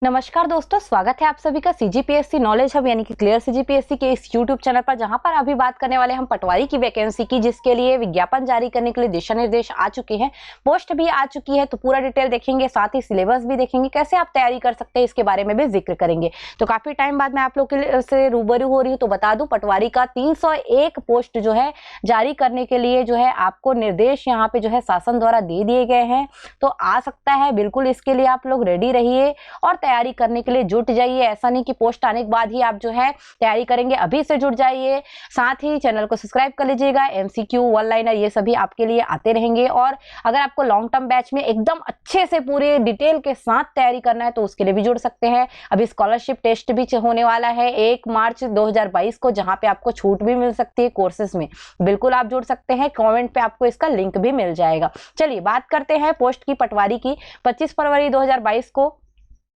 नमस्कार दोस्तों, स्वागत है आप सभी का सीजीपीएससी नॉलेज हब यानी कि क्लियर सीजीपीएससी के इस यूट्यूब चैनल पर, जहां पर अभी बात करने वाले हम पटवारी की वैकेंसी की, जिसके लिए विज्ञापन जारी करने के लिए दिशा निर्देश आ चुके हैं, पोस्ट भी आ चुकी है। तो पूरा डिटेल देखेंगे, साथ ही सिलेबस भी देखेंगे, कैसे आप तैयारी कर सकते हैं इसके बारे में भी जिक्र करेंगे। तो काफी टाइम बाद मैं आप लोग से रूबरू हो रही हूँ। तो बता दूं, पटवारी का 301 पोस्ट जो है जारी करने के लिए जो है आपको निर्देश यहाँ पे जो है शासन द्वारा दे दिए गए हैं। तो आ सकता है, बिल्कुल इसके लिए आप लोग रेडी रहिए और तैयारी करने के लिए जुट जाइए। ऐसा नहीं कि पोस्ट आने के बाद ही आप जो है तैयारी करेंगे, अभी से जुट जाइए। साथ ही चैनल को सब्सक्राइब कर लीजिएगा। एमसीक्यू, वन लाइनर, ये सभी आपके लिए आते रहेंगे। और अगर आपको लॉन्ग टर्म बैच में एकदम अच्छे से पूरे डिटेल के साथ तैयारी करना है तो उसके लिए भी जुड़ सकते हैं। अभी स्कॉलरशिप टेस्ट भी होने वाला है 1 मार्च 2022 को, जहां पे आपको छूट भी मिल सकती है कोर्सेज में। बिल्कुल आप जुड़ सकते हैं, कमेंट पे आपको इसका लिंक भी मिल जाएगा। चलिए बात करते हैं पोस्ट की, पटवारी की। 25 फरवरी 2022 को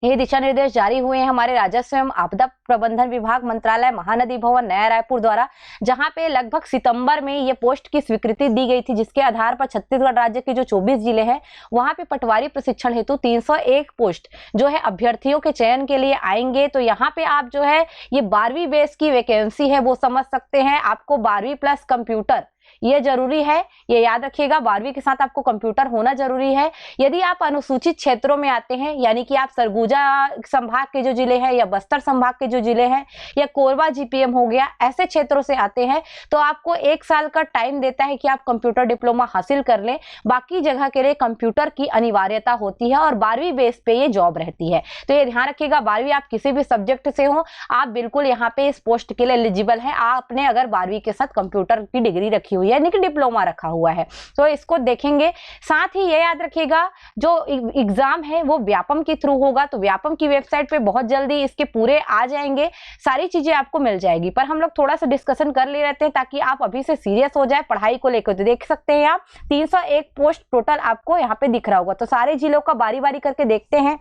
ये दिशा निर्देश जारी हुए हैं हमारे राजस्व एवं आपदा प्रबंधन विभाग, मंत्रालय, महानदी भवन, नया रायपुर द्वारा, जहां पे लगभग सितंबर में ये पोस्ट की स्वीकृति दी गई थी, जिसके आधार पर छत्तीसगढ़ राज्य के जो 24 जिले हैं वहां पे पटवारी प्रशिक्षण हेतु 301 पोस्ट जो है अभ्यर्थियों के चयन के लिए आएंगे। तो यहाँ पे आप जो है ये 12वीं बेस की वैकेंसी है वो समझ सकते हैं। आपको 12वीं प्लस कंप्यूटर ये जरूरी है, ये याद रखिएगा। 12वीं के साथ आपको कंप्यूटर होना जरूरी है। यदि आप अनुसूचित क्षेत्रों में आते हैं, यानी कि आप सरगुजा संभाग के जो जिले हैं या बस्तर संभाग के जो जिले हैं या कोरबा जीपीएम हो गया, ऐसे क्षेत्रों से आते हैं, तो आपको 1 साल का टाइम देता है कि आप कंप्यूटर डिप्लोमा हासिल कर लें। बाकी जगह के लिए कंप्यूटर की अनिवार्यता होती है और 12वीं बेस पे ये जॉब रहती है। तो ये ध्यान रखिएगा, 12वीं आप किसी भी सब्जेक्ट से हो, आप बिल्कुल यहाँ पे इस पोस्ट के लिए एलिजिबल है। आपने अगर 12वीं के साथ कंप्यूटर की डिग्री रखी हुई है, यानी कि डिप्लोमा रखा हुआ है, तो इसको देखेंगे। साथ ही ये याद रखिएगा, जो एग्जाम है वो व्यापम के थ्रू होगा। तो व्यापम की वेबसाइट पे बहुत जल्दी इसके पूरे आ जाएंगे, सारी चीजें आपको मिल जाएगी। पर हम लोग थोड़ा सा डिस्कशन कर ले रहते हैं ताकि आप अभी से सीरियस हो जाए पढ़ाई को लेकर। तो देख सकते हैं आप 301 पोस्ट टोटल आपको यहाँ पे दिख रहा होगा। तो सारे जिलों का बारी बारी करके देखते हैं।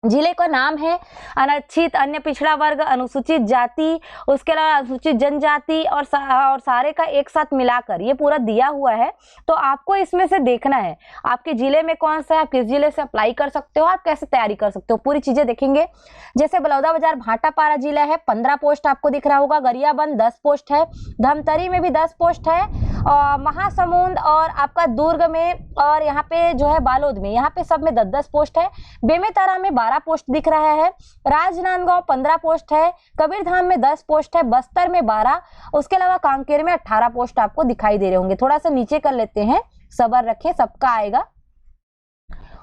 जिले का नाम है अनारक्षित, अन्य पिछड़ा वर्ग, अनुसूचित जाति, उसके अलावा अनुसूचित जनजाति और सारे का एक साथ मिलाकर ये पूरा दिया हुआ है। तो आपको इसमें से देखना है आपके जिले में कौन सा है, आप किस जिले से अप्लाई कर सकते हो, आप कैसे तैयारी कर सकते हो, पूरी चीजें देखेंगे। जैसे बलौदाबाजार भाटापारा जिला है, 15 पोस्ट आपको दिख रहा होगा। गरियाबंद 10 पोस्ट है, धमतरी में भी 10 पोस्ट है, और महासमुंद और आपका दुर्ग में, और यहाँ पे जो है बालोद में, यहाँ पे सब में 10-10 पोस्ट है। बेमेतरा में 12 पोस्ट दिख रहा है, राजनांदगांव 15 पोस्ट है, कबीरधाम में 10 पोस्ट है, बस्तर में 12, उसके अलावा कांकेर में 18 पोस्ट आपको दिखाई दे रहे होंगे। थोड़ा सा नीचे कर लेते हैं, सब्र रखें, सबका आएगा।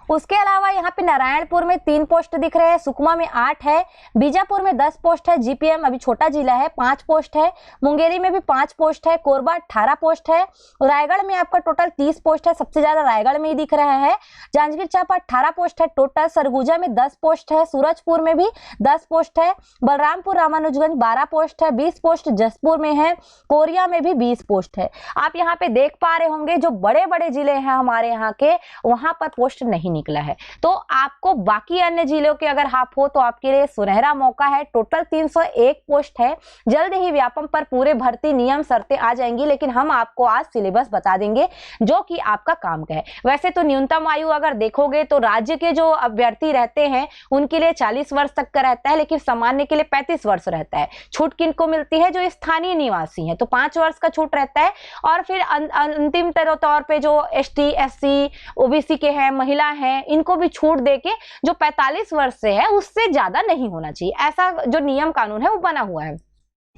उसके अलावा यहाँ पे नारायणपुर में 3 पोस्ट दिख रहे हैं, सुकमा में 8 है, बीजापुर में 10 पोस्ट है, जीपीएम अभी छोटा जिला है 5 पोस्ट है, मुंगेरी में भी 5 पोस्ट है, कोरबा 18 पोस्ट है, रायगढ़ में आपका टोटल 30 पोस्ट है, सबसे ज्यादा रायगढ़ में ही दिख रहा है। जांजगीर चांपा 18 पोस्ट है टोटल, सरगुजा में 10 पोस्ट है, सूरजपुर में भी 10 पोस्ट है, बलरामपुर रामानुजगंज 12 पोस्ट है, 20 पोस्ट जसपुर में है, कोरिया में भी 20 पोस्ट है। आप यहाँ पे देख पा रहे होंगे जो बड़े बड़े जिले हैं हमारे यहाँ के, वहां पर पोस्ट नहीं निकला है। तो आपको बाकी अन्य जिलों के अगर आप हो तो आपके लिए सुनहरा मौका है। टोटल 301 पोस्ट है। जल्द ही व्यापम पर पूरे भर्ती नियम शर्तें आ जाएंगी, लेकिन हम आपको आज सिलेबस बता देंगे जो कि आपका काम का है। वैसे तो न्यूनतम आयु अगर देखोगे तो राज्य के जो अभ्यर्थी रहते हैं उनके लिए 40 वर्ष तक का रहता है, लेकिन सामान्य के लिए 35 वर्ष रहता है। छूट किनको मिलती है? जो स्थानीय निवासी है, तो 5 वर्ष का छूट रहता है। और फिर अंतिम तौर पे जो एसटी, एससी, ओबीसी के हैं, महिला हैं, इनको भी छूट देके जो 45 वर्ष से है उससे ज्यादा नहीं होना चाहिए, ऐसा जो नियम कानून है वो बना हुआ है।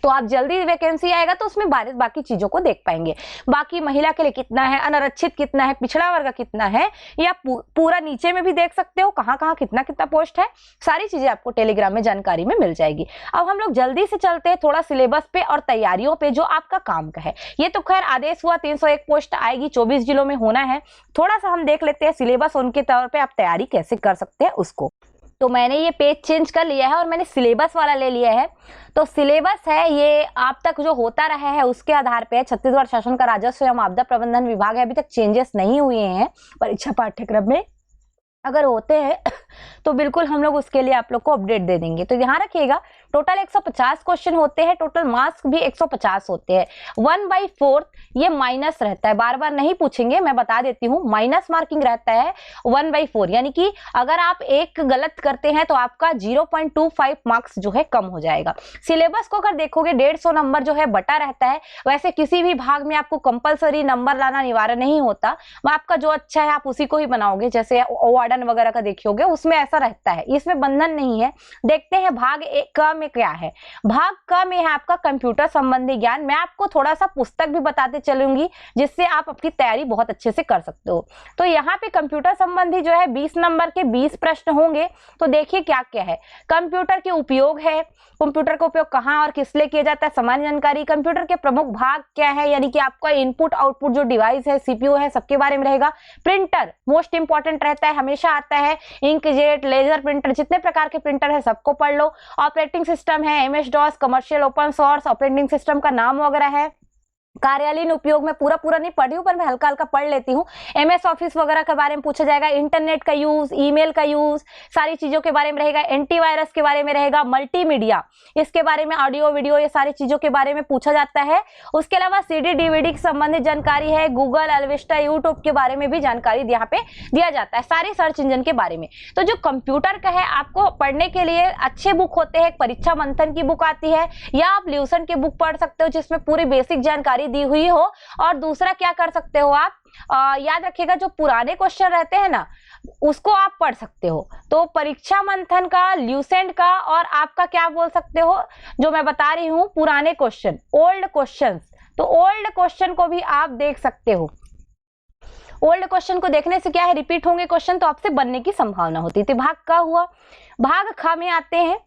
तो आप जल्दी वैकेंसी आएगा तो उसमें बाकी चीजों को देख पाएंगे। बाकी महिला के लिए कितना है, अनारक्षित कितना है, पिछड़ा वर्ग कितना है, या पूरा नीचे में भी देख सकते हो कहाँ कहाँ कितना कितना पोस्ट है। सारी चीजें आपको टेलीग्राम में जानकारी में मिल जाएगी। अब हम लोग जल्दी से चलते हैं थोड़ा सिलेबस पे और तैयारियों पे जो आपका काम का है। ये तो खैर आदेश हुआ 301 पोस्ट आएगी, 24 जिलों में होना है। थोड़ा सा हम देख लेते हैं सिलेबस, उनके तौर पर आप तैयारी कैसे कर सकते हैं उसको। तो मैंने ये पेज चेंज कर लिया है और मैंने सिलेबस वाला ले लिया है। तो सिलेबस है ये आप तक जो होता रहा है उसके आधार पे। छत्तीसगढ़ शासन का राजस्व एवं आपदा प्रबंधन विभाग है, अभी तक चेंजेस नहीं हुए हैं परीक्षा पाठ्यक्रम में। अगर होते हैं तो बिल्कुल हम लोग उसके लिए आप लोग को अपडेट दे देंगे। तो ध्यान रखिएगा टोटल 150 क्वेश्चन होते हैं, टोटल मार्क्स भी 150 होते हैं। 1/4 ये माइनस रहता है, बार बार नहीं पूछेंगे, मैं बता देती हूँ, माइनस मार्किंग रहता है 1/4, यानी कि अगर आप एक गलत करते हैं तो आपका 0.25 मार्क्स जो है कम हो जाएगा। सिलेबस को अगर देखोगे 150 नंबर जो है बटा रहता है। वैसे किसी भी भाग में आपको कंपलसरी नंबर लाना अनिवार्य नहीं होता, वो आपका जो अच्छा है आप उसी को ही बनाओगे, जैसे वार्डन वगैरह का देखियोगे उसमें ऐसा रहता है, इसमें बंधन नहीं है। देखते हैं भाग क में क्या है। भाग क में है आपका कंप्यूटर संबंधी ज्ञान। मैं आपको थोड़ा सा पुस्तक भी बताते चलूंगी जिससे आप अपनी तैयारी बहुत अच्छे से कर सकते हो। तो यहाँ पे कंप्यूटर संबंधी जो है 20 नंबर के 20 प्रश्न होंगे। तो देखिए क्या क्या है। कंप्यूटर के उपयोग है, कंप्यूटर का उपयोग कहाँ और किस लिए किया जाता है, सामान्य जानकारी, कंप्यूटर के प्रमुख भाग क्या है, यानी कि आपका इनपुट आउटपुट जो डिवाइस है, सीपीयू है, सबके बारे में रहेगा। प्रिंटर मोस्ट इंपॉर्टेंट रहता है, हमेशा आता है। इंकजेट, लेजर प्रिंटर, जितने प्रकार के प्रिंटर है सबको पढ़ लो। ऑपरेटिंग सिस्टम है, MS DOS, commercial, open source operating system का नाम वगैरह है। कार्यालयीन उपयोग में पूरा नहीं पढ़ी हूँ, पर मैं हल्का हल्का पढ़ लेती हूँ। एमएस ऑफिस वगैरह के बारे में पूछा जाएगा। इंटरनेट का यूज, ईमेल का यूज, सारी चीजों के बारे में रहेगा। एंटीवायरस के बारे में रहेगा। मल्टीमीडिया, इसके बारे में, ऑडियो वीडियो, ये सारी चीजों के बारे में पूछा जाता है। उसके अलावा सीडी डीवीडी से संबंधित जानकारी है। गूगल, अलविस्टा, यूट्यूब के बारे में भी जानकारी यहाँ पे दिया जाता है, सारे सर्च इंजन के बारे में। तो जो कंप्यूटर का है आपको पढ़ने के लिए अच्छे बुक होते हैं। एक परीक्षा मंथन की बुक आती है, या आप ल्यूसन की बुक पढ़ सकते हो जिसमें पूरी बेसिक जानकारी दी हुई हो। और दूसरा क्या कर सकते हो आप, याद रखिएगा जो पुराने क्वेश्चन रहते हैं ना उसको आप पढ़ सकते हो। तो परीक्षा मंथन का, ल्यूसेंट का, और आपका क्या बोल सकते हो जो मैं बता रही हूं पुराने क्वेश्चन, ओल्ड क्वेश्चंस, तो ओल्ड क्वेश्चन को भी आप देख सकते हो। ओल्ड क्वेश्चन को देखने से क्या है, रिपीट होंगे क्वेश्चन तो आपसे बनने की संभावना होती थी। भाग का हुआ। भाग ख में आते हैं,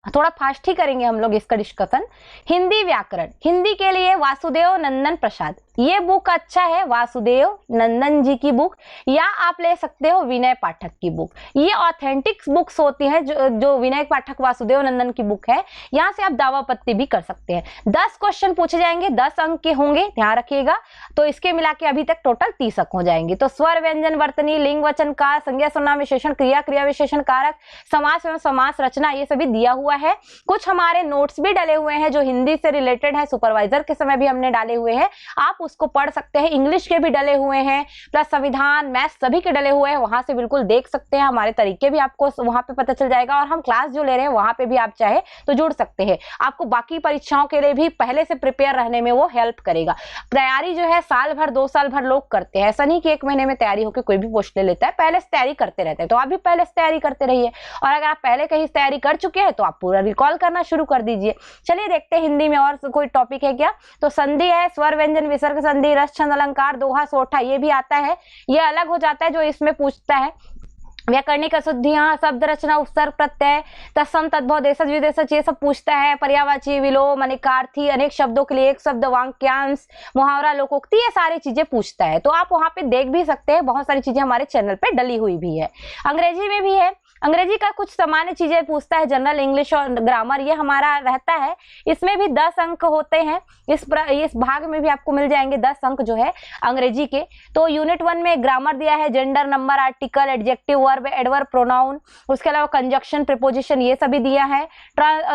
थोड़ा फास्ट ही करेंगे हम लोग इसका डिस्कशन। हिंदी व्याकरण, हिंदी के लिए वासुदेव नंदन प्रसाद, ये बुक अच्छा है, वासुदेव नंदन जी की बुक, या आप ले सकते हो विनय पाठक की बुक। ये ऑथेंटिक बुक्स होती हैं, जो विनय पाठक, वासुदेव नंदन की बुक है। यहाँ से आप दावापत्ती भी कर सकते हैं। 10 क्वेश्चन पूछे जाएंगे, 10 अंक के होंगे, ध्यान रखिएगा। तो इसके मिला के अभी तक टोटल 30 अंक हो जाएंगे। तो स्वर, व्यंजन, वर्तनी, लिंग, वचन, कार, संज्ञा, सर्वनाम, विशेषण, क्रिया, क्रिया विशेषण, कारक, समास एवं समास रचना, ये सभी दिया हुआ है। कुछ हमारे नोट्स भी डले हुए हैं जो हिंदी से रिलेटेड है, सुपरवाइजर के समय भी हमने डाले हुए हैं, आप उसको पढ़ सकते हैं। इंग्लिश के भी डले हुए हैं, प्लस संविधान, मैथ्स सभी के डले हुए हैं, वहां से बिल्कुल देख सकते हैं। हमारे तरीके भी आपको वहां पे पता चल जाएगा, और हम क्लास जो ले रहे हैं वहां पे भी आप चाहे तो जुड़ सकते हैं। आपको बाकी परीक्षाओं के लिए भी पहले से प्रिपेयर रहने में वो हेल्प करेगा। तैयारी जो है साल भर, 2 साल भर लोग करते हैं, ऐसा नहीं कि 1 महीने में तैयारी होकर कोई भी पोस्ट ले लेता है, पहले से तैयारी करते रहते हैं। तो आप भी पहले से तैयारी करते रहिए, और अगर आप पहले कहीं तैयारी कर चुके हैं तो आप पूरा रिकॉल करना शुरू कर दीजिए। चलिए देखते हैं हिंदी में और कोई टॉपिक है क्या। तो संधि है, स्वर, व्यंजन, विसर्ग संधि, रस, छंद, अलंकार, दोहा, सोठा, ये भी आता है। ये अलग हो जाता है जो इसमें पूछता है। व्याकरणिक अशुद्धियां, शब्द रचना, उपसर्ग, प्रत्यय, तत्सम, तद्भव, देशज, विदेशज, ये सब पूछता है। पर्यायवाची, विलोम, अनेकार्थी, अनेक शब्दों के लिए एक शब्द, वाक्यांश, मुहावरा, लोकोक्ति, ये सारी चीजें पूछता है। तो आप वहां पे देख भी सकते हैं, बहुत सारी चीजें हमारे चैनल पे डली हुई भी है। अंग्रेजी में भी है, अंग्रेजी का कुछ सामान्य चीजें पूछता है, जनरल इंग्लिश और ग्रामर, ये हमारा रहता है। इसमें भी 10 अंक होते हैं। इस भाग में भी आपको मिल जाएंगे 10 अंक जो है अंग्रेजी के। तो यूनिट 1 में ग्रामर दिया है, gender, number, article, adjective, verb, adverb, pronoun, उसके अलावा कंजक्शन, प्रीपोजिशन, ये सभी दिया है।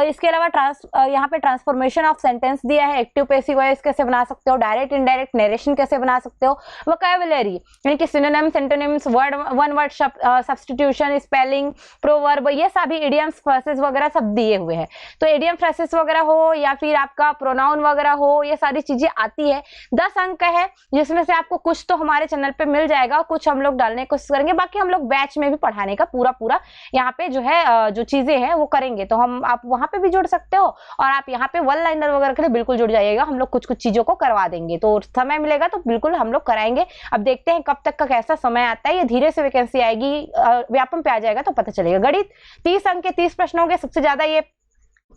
इसके अलावा यहाँ पे ट्रांसफॉर्मेशन ऑफ सेंटेंस दिया है, एक्टिव पैसिव वॉइस कैसे बना सकते हो, डायरेक्ट इनडायरेक्ट नरेशन कैसे बना सकते हो, वोकैबुलरी यानी कि synonym, सिंटोनिम्स, word, one word substitution, spelling, proverb, ये सभी इडियम्स, फ्रेजेस वगैरह सब दिए हुए हैं। तो इडियम, फ्रेजेस वगैरह हो या फिर आपका प्रोनाउन वगैरह हो, ये सारी चीजें आती है। 10 अंक है, जिसमें से आपको कुछ तो हमारे चैनल पे मिल जाएगा, कुछ हम लोग डालने की कोशिश करेंगे, बाकी हम लोग बैच में भी पढ़ाने का पूरा यहाँ पे जो है जो चीजें हैं वो करेंगे। तो आप वहां पे भी जुड़ सकते हो, और आप यहाँ पे वन लाइनर वगैरह के लिए बिल्कुल जुड़ जाइएगा। हम लोग कुछ चीजों को करवा देंगे, तो समय मिलेगा तो बिल्कुल हम लोग कराएंगे। अब देखते हैं कब तक का कैसा समय आता है। ये धीरे से वैकेंसी आएगी, व्यापम पे आ जाएगा तो पता चलेगा। गणित 30 अंक के 30 प्रश्नों के सबसे ज्यादा ये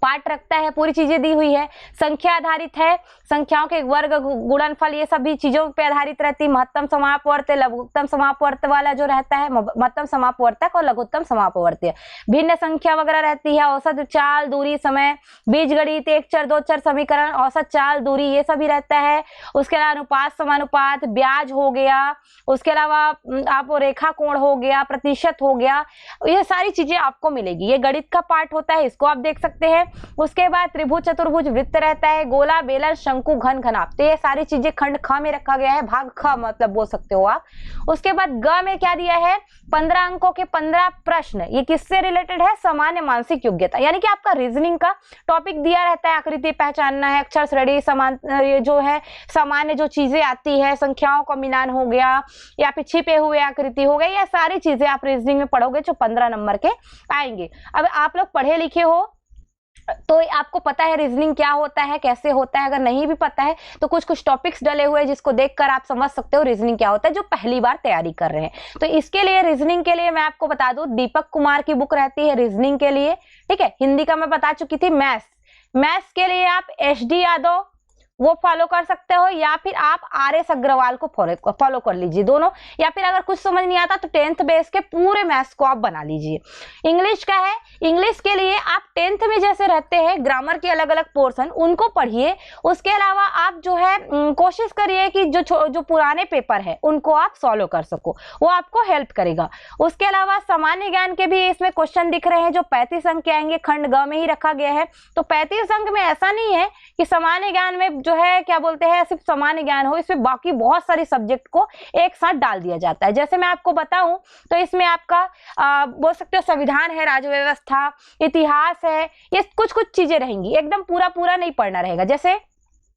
पार्ट रखता है, पूरी चीजें दी हुई है। संख्या आधारित है, संख्याओं के वर्ग, गुणनफल, ये सभी चीजों पे आधारित रहती है। महत्तम समापवर्त, लघुत्तम समापवर्त वाला जो रहता है, महत्तम समापवर्तक और लघुत्तम समापवर्ती, भिन्न संख्या वगैरह रहती है। औसत चाल, दूरी, समय, बीजगणित, एक चर दो चर समीकरण, औसत चाल, दूरी, ये सभी रहता है। उसके अलावा अनुपात, समानुपात, ब्याज हो गया, उसके अलावा आप रेखा कोण हो गया, प्रतिशत हो गया, ये सारी चीजें आपको मिलेगी। ये गणित का पार्ट होता है, इसको आप देख सकते हैं। उसके बाद त्रिभुज, चतुर्भुज, वृत्त रहता है, गोला, बेलन, शंकु, घन, घनाभ, तो ये सारी चीजें खंड ख में रखा गया है, भाग ख मतलब बोल सकते हो आप। उसके बाद ग में क्या दिया है, 15 अंकों के 15 प्रश्न। ये किससे रिलेटेड है, सामान्य मानसिक योग्यता, यानी कि आपका रीजनिंग का टॉपिक दिया रहता है। आकृति पहचानना है, अक्षर श्रेणी, समान, ये जो है सामान्य जो चीजें आती है, संख्याओं का मिलान हो गया या फिर छिपे हुए आकृति हो गई, ये सारी चीजें आप रीजनिंग में पढ़ोगे जो 15 नंबर के आएंगे। अब आप लोग पढ़े लिखे हो तो आपको पता है रीजनिंग क्या होता है, कैसे होता है। अगर नहीं भी पता है तो कुछ कुछ टॉपिक्स डले हुए हैं जिसको देखकर आप समझ सकते हो रीजनिंग क्या होता है, जो पहली बार तैयारी कर रहे हैं। तो इसके लिए रीजनिंग के लिए मैं आपको बता दूं, दीपक कुमार की बुक रहती है रीजनिंग के लिए, ठीक है। हिंदी का मैं बता चुकी थी। मैथ्स के लिए आप HD यादव वो फॉलो कर सकते हो, या फिर आप RS अग्रवाल को फॉलो कर लीजिए, दोनों। या फिर अगर कुछ समझ नहीं आता तो 10th बेस के पूरे मैथ्स को आप बना लीजिए। इंग्लिश का है, इंग्लिश के लिए आप 10th में जैसे रहते हैं ग्रामर के अलग अलग पोर्शन उनको पढ़िए। उसके अलावा आप जो है कोशिश करिए कि जो पुराने पेपर है उनको आप सॉल्व कर सको, वो आपको हेल्प करेगा। उसके अलावा सामान्य ज्ञान के भी इसमें क्वेश्चन दिख रहे हैं जो 35 अंक के आएंगे, खंड ग में ही रखा गया है। तो 35 अंक में ऐसा नहीं है कि सामान्य ज्ञान में जो है क्या बोलते हैं सिर्फ सामान्य ज्ञान हो, इसमें बाकी बहुत सारे सब्जेक्ट को एक साथ डाल दिया जाता है। जैसे मैं आपको बताऊं तो इसमें आपका बोल सकते हो संविधान है, राज्य व्यवस्था, इतिहास है, ये कुछ कुछ चीजें रहेंगी, एकदम पूरा नहीं पढ़ना रहेगा। जैसे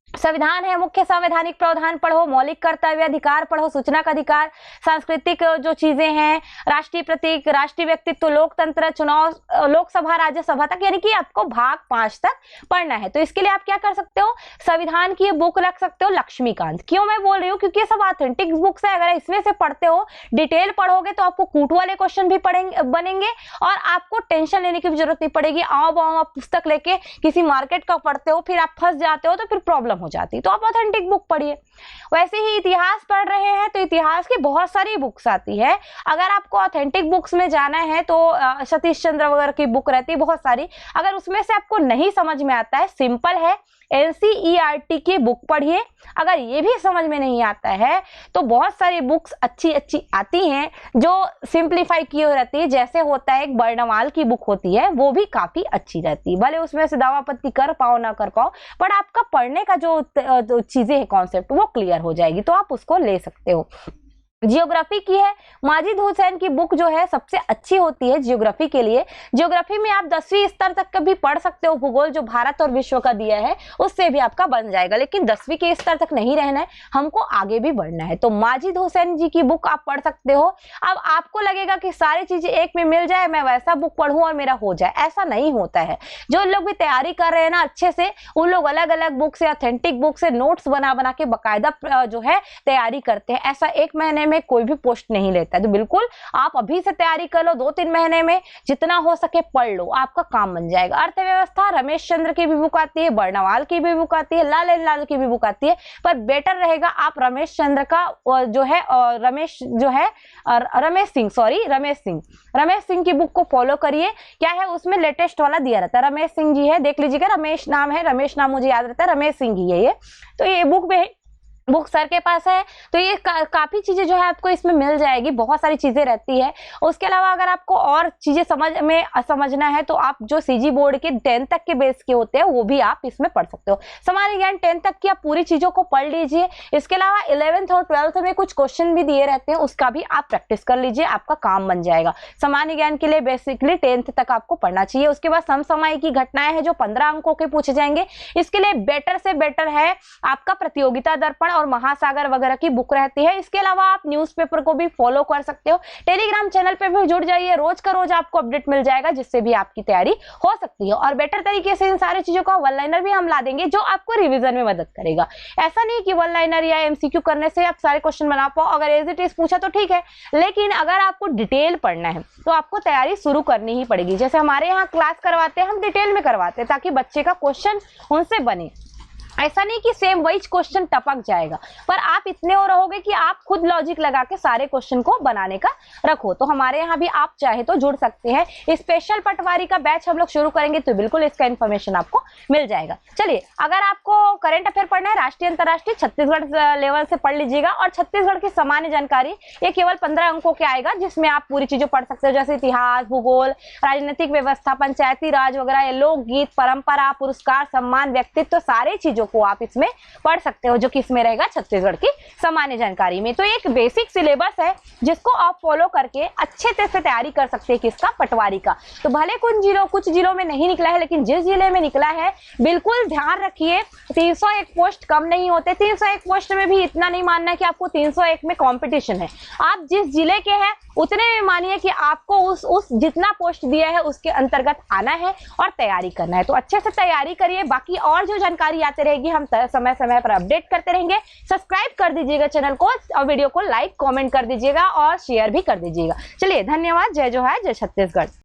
संविधान है, मुख्य संवैधानिक प्रावधान पढ़ो, मौलिक कर्तव्य अधिकार पढ़ो, सूचना का अधिकार, सांस्कृतिक जो चीजें हैं, राष्ट्रीय प्रतीक, राष्ट्रीय व्यक्तित्व, लोकतंत्र, चुनाव, लोकसभा, राज्यसभा तक, यानी कि आपको भाग 5 तक पढ़ना है। तो इसके लिए आप क्या कर सकते हो, संविधान की ये बुक रख सकते हो, लक्ष्मीकांत। क्यों मैं बोल रही हूँ, क्योंकि ये सब ऑथेंटिक बुक्स है। अगर इसमें से पढ़ते हो, डिटेल पढ़ोगे तो आपको कूट वाले क्वेश्चन भी बनेंगे और आपको टेंशन लेने की भी जरूरत नहीं पड़ेगी। आओ बाओ आप पुस्तक लेके किसी मार्केट का पढ़ते हो, फिर आप फंस जाते हो तो फिर प्रॉब्लम हो जाती। तो आप ऑथेंटिक बुक पढ़िए। वैसे ही इतिहास पढ़ रहे हैं तो इतिहास की बहुत सारी बुक्स आती है। अगर आपको ऑथेंटिक बुक्स में जाना है तो सतीश चंद्र वगैरह की बुक रहती है बहुत सारी। अगर उसमें से आपको नहीं समझ में आता है, सिंपल है, NCERT की बुक पढ़िए। अगर ये भी समझ में नहीं आता है तो बहुत सारी बुक्स अच्छी आती हैं जो सिंप्लीफाई की हुई रहती है। जैसे होता है एक बर्णवाल की बुक होती है, वो भी काफी अच्छी रहती है। भले उसमें से दावापत्ती कर पाओ ना कर पाओ, पर आपका पढ़ने का जो चीजें है, कॉन्सेप्ट, वो क्लियर हो जाएगी, तो आप उसको ले सकते हो। जियोग्राफी की है, माजिद हुसैन की बुक जो है सबसे अच्छी होती है जियोग्राफी के लिए। जियोग्राफी में आप 10वीं स्तर तक का भी पढ़ सकते हो, भूगोल जो भारत और विश्व का दिया है उससे भी आपका बन जाएगा, लेकिन 10वीं के स्तर तक नहीं रहना है, हमको आगे भी बढ़ना है। तो माजिद हुसैन जी की बुक आप पढ़ सकते हो। अब आपको लगेगा कि सारी चीजें एक में मिल जाए, मैं वैसा बुक पढ़ूं और मेरा हो जाए, ऐसा नहीं होता है। जो लोग भी तैयारी कर रहे हैं ना अच्छे से, उन लोग अलग अलग बुक से, ऑथेंटिक बुक से नोट्स बना के बाकायदा जो है तैयारी करते हैं। ऐसा एक महीने में कोई भी पोस्ट नहीं लेता है। तो बिल्कुल आप अभी से तैयारी कर लो, 2-3 महीने में जितना हो सके पढ़ लो, आपका काम बन जाएगा। अर्थव्यवस्था, रमेश चंद्र की भी बुक आती है, बर्णवाल की भी बुक आती है, लाल की भी बुक आती है, पर बेटर रहेगा आप रमेश चंद्र का जो है रमेश सिंह की बुक को फॉलो करिए। क्या है उसमें लेटेस्ट वाला दिया रहता है, रमेश सिंह जी है, देख लीजिएगा, रमेश नाम है, रमेश नाम मुझे याद रहता है, रमेश सिंह ही है ये। तो ये बुक सर के पास है, तो ये काफी चीजें जो है आपको इसमें मिल जाएगी, बहुत सारी चीजें रहती है। उसके अलावा अगर आपको और चीजें समझना है तो आप जो CG बोर्ड के 10 तक के बेस के होते हैं वो भी आप इसमें पढ़ सकते हो। सामान्य ज्ञान 10 तक की आप पूरी चीजों को पढ़ लीजिए। इसके अलावा 11th और 12th में कुछ क्वेश्चन भी दिए रहते हैं, उसका भी आप प्रैक्टिस कर लीजिए, आपका काम बन जाएगा। सामान्य ज्ञान के लिए बेसिकली 10th तक आपको पढ़ना चाहिए। उसके बाद समसामयिक घटनाएं हैं जो 15 अंकों के पूछे जाएंगे। इसके लिए बेटर से बेटर है आपका प्रतियोगिता दर्पण और महासागर वगैरह की बुक रहती है। इसके अलावा आप न्यूज़पेपर को भी फॉलो कर सकते हो। टेलीग्राम चैनल पे भी जुड़ जाइए, रोज का रोज आपको अपडेट मिल जाएगा, जिससे भी आपकी तैयारी हो सकती है। और बेटर तरीके से इन सारी चीजों का वन लाइनर भी हम ला देंगे जो आपको रिवीजन में मदद करेगा। ऐसा नहीं कि वन लाइनर या एमसीक्यू करने से आप सारे क्वेश्चन बना पाओ। अगर एज इट इज पूछा तो ठीक है, लेकिन अगर आपको डिटेल पढ़ना है तो आपको तैयारी शुरू करनी ही पड़ेगी। जैसे हमारे यहाँ क्लास करवाते हैं, हम डिटेल में करवाते हैं ताकि बच्चे का क्वेश्चन उनसे बने। ऐसा नहीं कि सेम वही क्वेश्चन टपक जाएगा, पर आप इतने और रहोगे कि आप खुद लॉजिक लगा के सारे क्वेश्चन को बनाने का रखो। तो हमारे यहाँ भी आप चाहे तो जुड़ सकते हैं। स्पेशल पटवारी का बैच हम लोग शुरू करेंगे तो बिल्कुल इसका इन्फॉर्मेशन आपको मिल जाएगा। चलिए, अगर आपको करंट अफेयर पढ़ना है राष्ट्रीय अंतर्राष्ट्रीय छत्तीसगढ़ लेवल से पढ़ लीजिएगा। और छत्तीसगढ़ की सामान्य जानकारी ये केवल 15 अंकों के आएगा, जिसमें आप पूरी चीजें पढ़ सकते हो, जैसे इतिहास, भूगोल, राजनीतिक व्यवस्था, पंचायती राज वगैरह, लोकगीत, परंपरा, पुरस्कार, सम्मान, व्यक्तित्व, सारे चीजों को आप इसमें पढ़ सकते हो, जो कि इसमें रहेगा छत्तीसगढ़ की सामान्य जानकारी में। तो एक बेसिक सिलेबस है जिसको आप फॉलो करके अच्छे से तैयारी कर सकते हैं किसका, पटवारी का। तो भले कुछ जिलों में नहीं निकला है, लेकिन जिस जिले में निकला है बिल्कुल ध्यान रखिए। 301 पोस्ट कम नहीं होते। 301 पोस्ट में भी इतना नहीं मानना है कि आपको 301 में कंपटीशन है। आप जिस जिले के हैं उतने में मानिए कि आपको उस जितना पोस्ट दिया है उसके अंतर्गत आना है और तैयारी करना है। तो अच्छे से तैयारी करिए। बाकी और जो जानकारी आती रहेगी हम समय समय पर अपडेट करते रहेंगे। सब्सक्राइब कर दीजिएगा चैनल को और वीडियो को लाइक कमेंट कर दीजिएगा और शेयर भी कर दीजिएगा। चलिए, धन्यवाद। जय जोहार, जय छत्तीसगढ़।